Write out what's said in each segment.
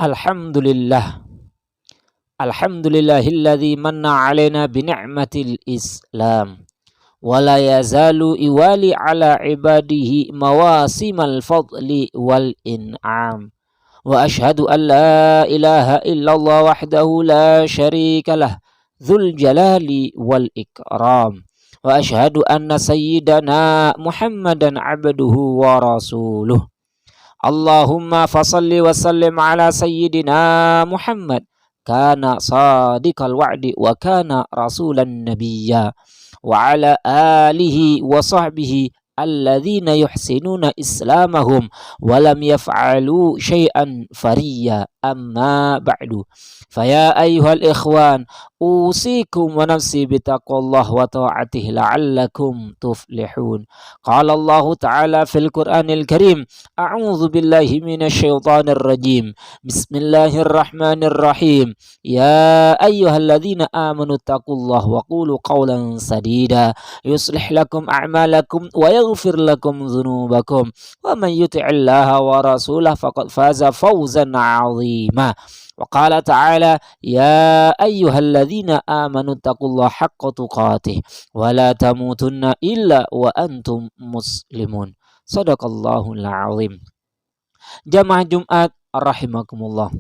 Alhamdulillah. Alhamdulillahilladzi manna alaina bi ni'matil Islam. Wa la yazalu iwali ala ibadihi mawasimal fadli wal in'am. Wa ashhadu an la ilaha illallah wahdahu la syarika lah dzul jalali wal ikram. Wa ashhadu anna sayyidana Muhammadan abduhu wa rasuluh. Allahumma fasalli wa sallim ala sayyidina Muhammad kana sadiqal wa'di wa kana rasulan nabiyya wa ala alihi wa sahbihi alladzina yuhsinuna islamahum wa lam yaf'alu syai'an fariya amma ba'du faya ayyuhal ikhwan usikum wa nafsi bitaqwallah wa ta'atihi la'allakum tuflihun. Qala Allah ta'ala fil Qur'anil Karim, a'udzu billahi minasy syaithanir rajim. Bismillahirrahmanirrahim. Ya ayyuhalladzina amanu taqullaha wa qulu qawlan sadida yuslih lakum a'malakum wa yaghfir lakum dzunubakum wa man yuti'illaha wa rasulahu faqad faza fawzan 'azima. Wa qala ta'ala ya ayyuhalladzina amanu taqullaha haqqa tuqatih wa la tamutunna illa wa antum muslimun. Shadaqallahul azim. Jamaah Jumat rahimakumullah.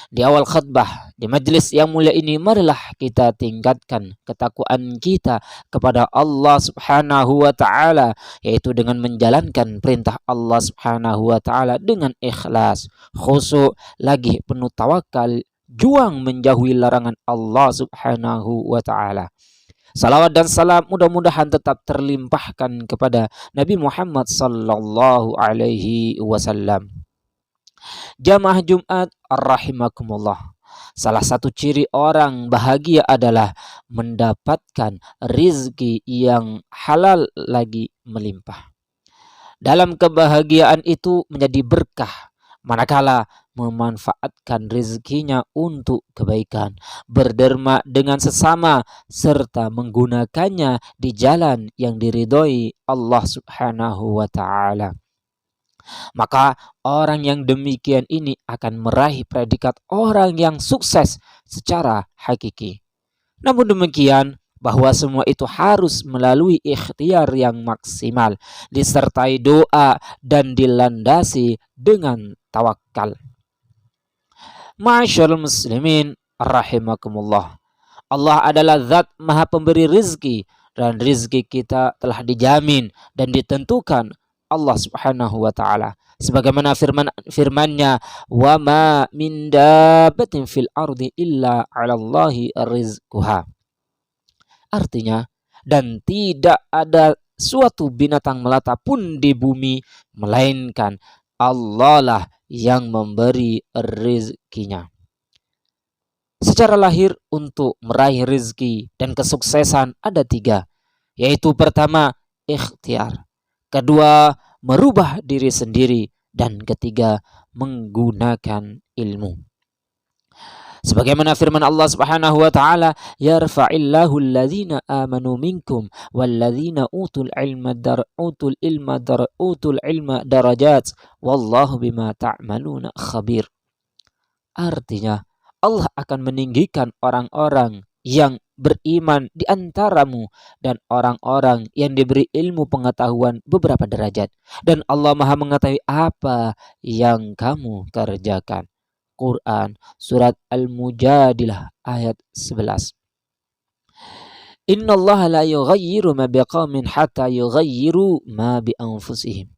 Di awal khutbah di majelis yang mulia ini, marilah kita tingkatkan ketakwaan kita kepada Allah Subhanahu wa taala, yaitu dengan menjalankan perintah Allah Subhanahu wa taala dengan ikhlas, khusyuk, lagi penuh tawakal, juang menjauhi larangan Allah Subhanahu wa taala. Salawat dan salam mudah-mudahan tetap terlimpahkan kepada Nabi Muhammad sallallahu alaihi wasallam. Jamaah Jumat rahimakumullah. Salah satu ciri orang bahagia adalah mendapatkan rizki yang halal lagi melimpah. Dalam kebahagiaan itu menjadi berkah manakala memanfaatkan rizkinya untuk kebaikan, berderma dengan sesama, serta menggunakannya di jalan yang diridhoi Allah Subhanahu wa ta'ala. Maka orang yang demikian ini akan meraih predikat orang yang sukses secara hakiki. Namun demikian, bahwa semua itu harus melalui ikhtiar yang maksimal, disertai doa dan dilandasi dengan tawakal. Ma'asyiral muslimin rahimakumullah. Allah adalah zat maha pemberi rizki, dan rizki kita telah dijamin dan ditentukan Allah Subhanahu wa ta'ala. Sebagaimana firman-Nya, wa ma min dabbatin fil ardi illa 'alallahi rizquha. Artinya, dan tidak ada suatu binatang melata pun di bumi melainkan Allah lah yang memberi rizkinya. Secara lahir untuk meraih rizki dan kesuksesan ada 3, yaitu pertama ikhtiar, kedua merubah diri sendiri, dan ketiga menggunakan ilmu. Sebagaimana firman Allah Subhanahu wa taala, yarfa'illahu alladhina amanu minkum walladhina utul ilma darajat wallahu bima ta'maluna khabir. Artinya, Allah akan meninggikan orang-orang yang beriman di antaramu dan orang-orang yang diberi ilmu pengetahuan beberapa derajat, dan Allah Maha mengetahui apa yang kamu kerjakan. Quran surat Al-Mujadilah ayat 11. Innallaha la yughayyiru ma biqaumin hatta yughayyiru ma bi anfusihim.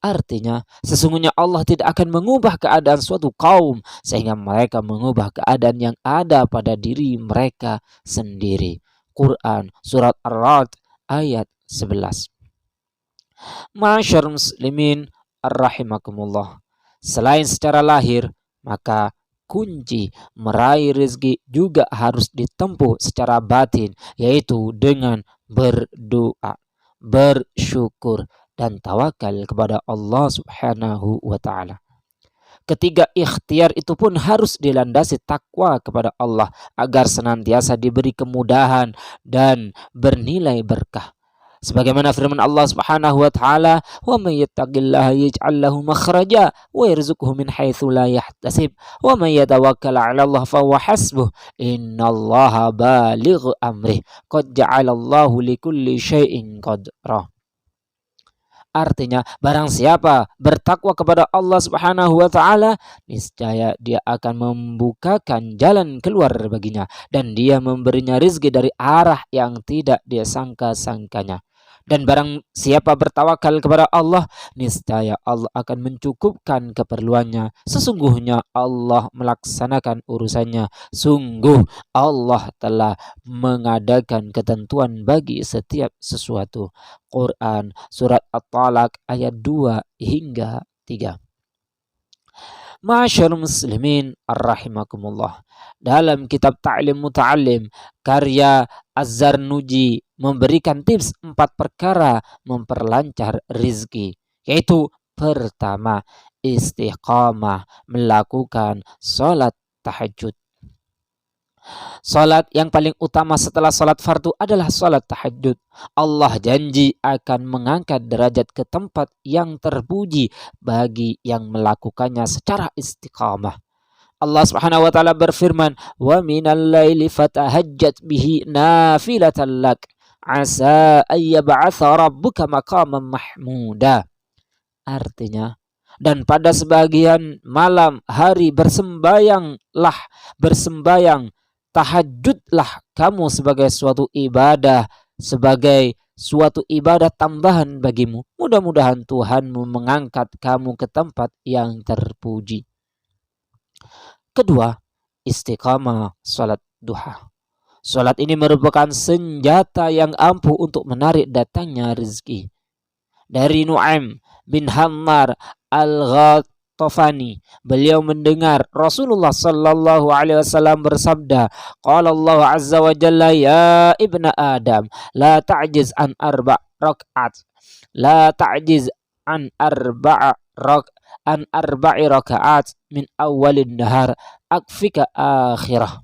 Artinya, sesungguhnya Allah tidak akan mengubah keadaan suatu kaum sehingga mereka mengubah keadaan yang ada pada diri mereka sendiri. Quran surat Ar-Ra'd ayat 11. Ma'asyiral muslimin rahimakumullah. Selain secara lahir, maka kunci meraih rezeki juga harus ditempuh secara batin, yaitu dengan berdoa, bersyukur, dan tawakal kepada Allah Subhanahu wa ta'ala. Ketiga ikhtiar itu pun harus dilandasi takwa kepada Allah agar senantiasa diberi kemudahan dan bernilai berkah. Sebagaimana firman Allah Subhanahu wa taala, "Wa may yattaqillaha yaj'al lahu makhraja wa yarzuqhu min haitsu la yahtasib, wa may yatawakkal 'ala Allah fa huwa hasbuh, innallaha balighu amrih, qad ja'alallahu likulli syai'in qadra." Artinya, barang siapa bertakwa kepada Allah Subhanahu wa taala, niscaya dia akan membukakan jalan keluar baginya dan dia memberinya rizki dari arah yang tidak dia sangka-sangkanya. Dan barang siapa bertawakal kepada Allah, niscaya Allah akan mencukupkan keperluannya. Sesungguhnya Allah melaksanakan urusannya. Sungguh Allah telah mengadakan ketentuan bagi setiap sesuatu. Quran Surat At-Talaq ayat 2 hingga 3. Ma'asyiral muslimin arrahimakumullah. Dalam kitab Ta'lim Muta'allim karya Az-Zarnuji memberikan tips 4 perkara memperlancar rizki, yaitu pertama, istiqamah, melakukan sholat tahajud. Salat yang paling utama setelah salat fardu adalah salat tahajud. Allah janji akan mengangkat derajat ke tempat yang terpuji bagi yang melakukannya secara istiqamah. Allah Subhanahu wa taala berfirman, "Wa minal laili fatahajjat bihi nafilatan lak, asa ayyab'atsa rabbuka maqaman mahmuda." Artinya, dan pada sebagian malam hari bersembayang, tahajudlah kamu sebagai suatu ibadah tambahan bagimu. Mudah-mudahan Tuhanmu mengangkat kamu ke tempat yang terpuji. Kedua, istiqamah salat duha. Salat ini merupakan senjata yang ampuh untuk menarik datangnya rezeki. Dari Nu'aim bin Hammar Al-Ghatafani, beliau mendengar Rasulullah sallallahu alaihi wasallam bersabda, qala Allah azza wa jalla, ya ibna Adam, la ta'jiz an arba'i rakaat min awalin nahar akfika akhirah.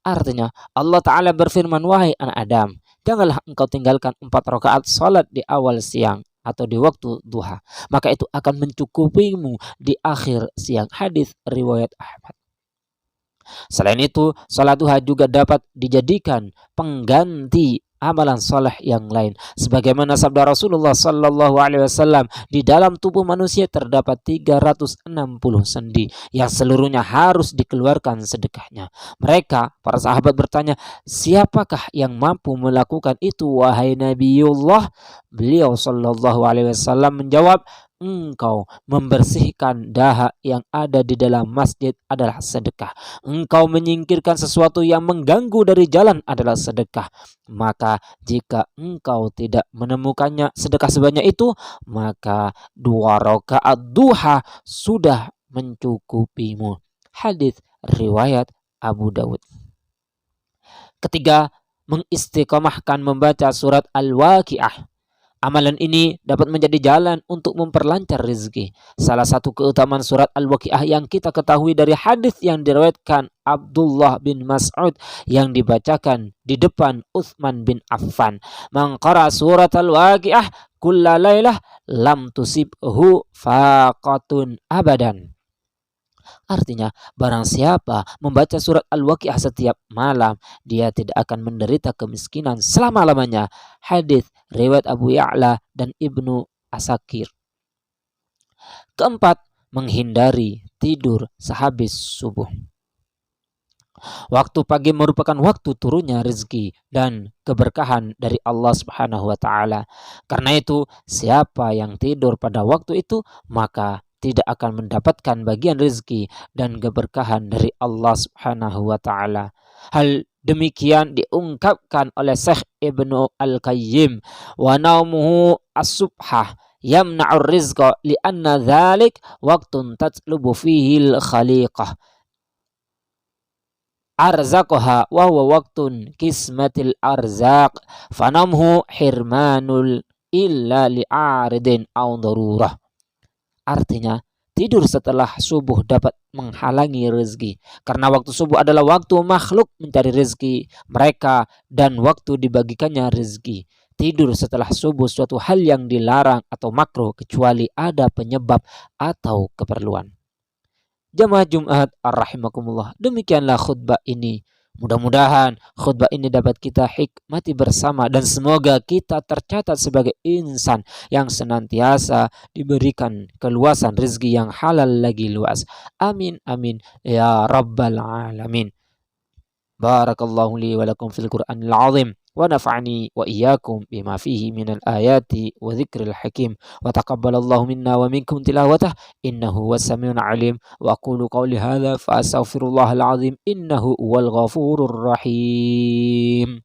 Artinya, Allah Ta'ala berfirman, wahai anak Adam, janganlah engkau tinggalkan 4 rakaat salat di awal siang atau di waktu duha, maka itu akan mencukupimu di akhir siang. Hadis riwayat Ahmad. Selain itu, salat duha juga dapat dijadikan pengganti amalan soleh yang lain. Sebagaimana sabda Rasulullah sallallahu alaihi wasallam, di dalam tubuh manusia terdapat 360 sendi yang seluruhnya harus dikeluarkan sedekahnya. Mereka, para sahabat bertanya, siapakah yang mampu melakukan itu wahai Nabiullah? Beliau sallallahu alaihi wasallam menjawab, engkau membersihkan dahak yang ada di dalam masjid adalah sedekah. Engkau menyingkirkan sesuatu yang mengganggu dari jalan adalah sedekah. Maka jika engkau tidak menemukannya sedekah sebanyak itu, maka 2 rakaat duha sudah mencukupimu. Hadis riwayat Abu Dawud. Ketiga, mengistiqomahkan membaca surat Al-Waqiah. Amalan ini dapat menjadi jalan untuk memperlancar rezeki. Salah satu keutamaan surat Al-Waqiah yang kita ketahui dari hadis yang diriwayatkan Abdullah bin Mas'ud yang dibacakan di depan Utsman bin Affan. Man qara surat Al-Waqiah kulla lailah lam tusibhu faqatun abadan. Artinya, barang siapa membaca surat Al-Waqiah setiap malam, dia tidak akan menderita kemiskinan selama-lamanya. Hadis riwayat Abu Ya'la dan Ibnu Asakir. Keempat, menghindari tidur sehabis subuh. Waktu pagi merupakan waktu turunnya rezeki dan keberkahan dari Allah Subhanahu wa taala. Karena itu, siapa yang tidur pada waktu itu, maka tidak akan mendapatkan bagian rezeki dan keberkahan dari Allah Subhanahu wa taala. Hal demikian diungkapkan oleh Syekh Ibnu Al-Qayyim, wa naumuhu as-subhah yamna'ur rizqa li'anna dzalik waqtun tatlubu fihi al-khaliqah arzaqaha wa huwa waqtun kismatil arzaq fanamhu hirmanul illa li'aridin aw darurah. Artinya, tidur setelah subuh dapat menghalangi rezeki. Karena waktu subuh adalah waktu makhluk mencari rezeki mereka dan waktu dibagikannya rezeki. Tidur setelah subuh suatu hal yang dilarang atau makruh kecuali ada penyebab atau keperluan. Jamaah Jumat rahimakumullah. Demikianlah khutbah ini. Mudah-mudahan khutbah ini dapat kita hikmati bersama dan semoga kita tercatat sebagai insan yang senantiasa diberikan keluasan rezeki yang halal lagi luas. Amin amin ya rabbal alamin. Barakallahu li wa lakum fil Qur'anil azim wa nafa'ani wa iyyakum bima fihi minal ayati wa dzikril hakim wa taqabbalallahu minna wa minkum tilawatah innahu was-sami'un alim wa aqulu qawli hadza fa astaghfirullahal azim innahu huwal ghafurur rahim.